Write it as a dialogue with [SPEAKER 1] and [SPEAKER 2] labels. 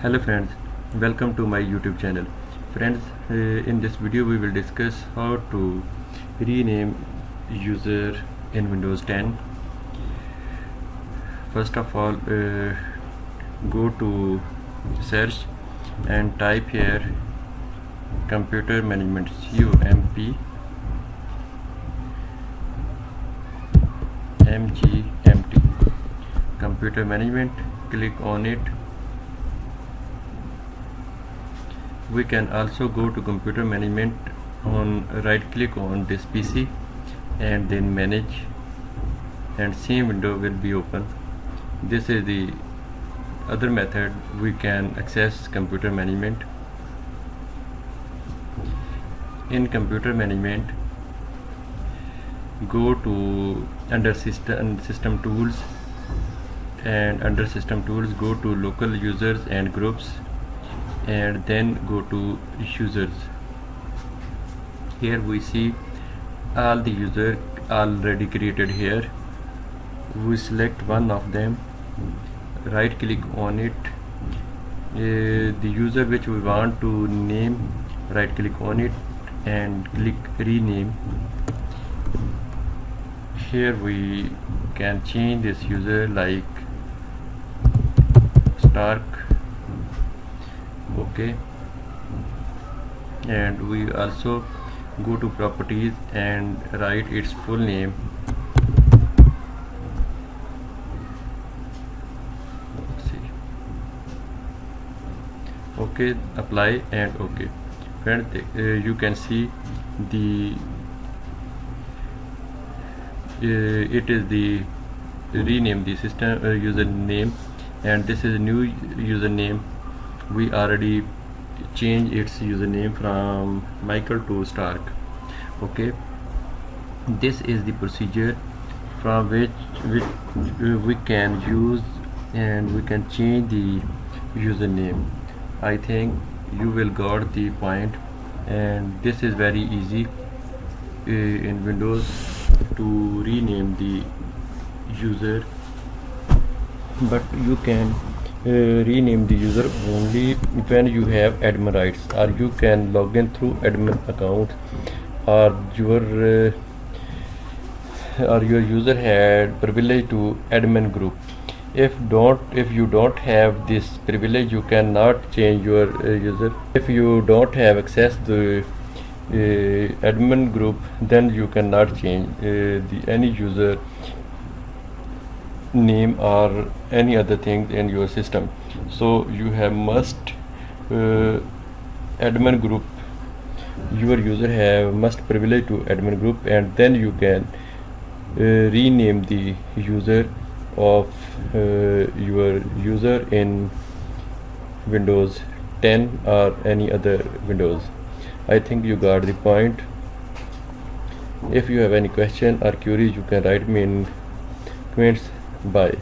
[SPEAKER 1] Hello friends, welcome to my YouTube channel. Friends, in this video we will discuss how to rename user in Windows 10. First of all, go to search and type here computer management, COMP MGMT, computer management. Click on it. We can also go to computer management on right click on this PC and then manage, and same window will be open. This is the other method we can access computer management. In computer management, go to under system tools, and under system tools go to local users and groups, and then go to users. Here we see all the users already created here. We select one of them, right click on it, the user which we want to name, right click on it and click rename. Here we can change this user like Stark. Okay, and we also go to properties and write its full name. Let's see. Okay, apply and okay. Friends, you can see the it is the rename the system username, and this is new username. We already changed its username from Michael to Stark. Okay, this is the procedure from which we can use, and we can change the username. I think you will got the point, and this is very easy in Windows to rename the user, but you can rename the user only when you have admin rights, or you can log in through admin account, or your user had privilege to admin group. If you don't have this privilege, you cannot change your user. If you don't have access to admin group, then you cannot change any user name or any other thing in your system. So you have must admin group, your user have must privilege to admin group, and then you can rename the user of your user in Windows 10 or any other Windows. I think you got the point. If you have any question or queries, you can write me in comments. Bye.